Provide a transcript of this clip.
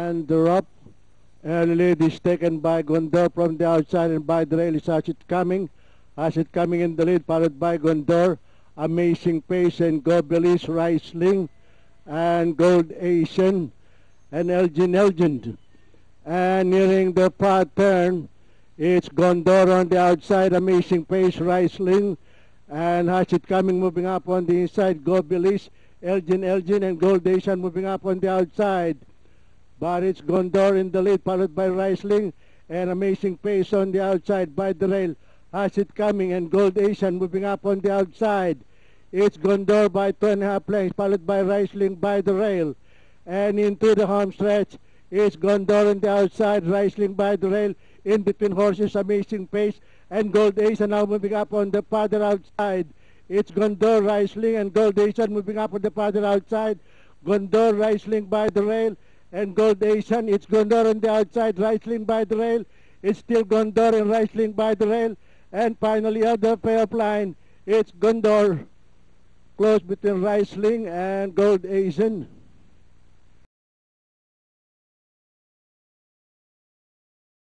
and the rope. Early lead is taken by Gondor from the outside, and by the rail is Hashit coming. Hashit coming in the lead, followed by Gondor. Amazing Pace and Gobelis, Riesling, and Gold Asian, and Elgin. And nearing the pattern, it's Gondor on the outside, Amazing Pace, Riesling, and Hashit coming, moving up on the inside, Gobelis, Elgin, and Gold Asian moving up on the outside. But it's Gondor in the lead, followed by Riesling, and Amazing Pace on the outside by the rail. Hashit coming, and Gold Asian moving up on the outside. It's Gondor by 2.5 lengths, followed by Riesling by the rail. And into the home stretch, it's Gondor on the outside, Riesling by the rail. In between horses, Amazing Pace, and Gold Asian now moving up on the farther outside. It's Gondor, Riesling, and Gold Asian moving up on the farther outside. Gondor, Riesling by the rail, and Gold Asian. It's Gondor on the outside, Riesling by the rail. It's still Gondor and Riesling by the rail. And finally, at the payoff line, it's Gondor, close between Riesling and Gold Asian.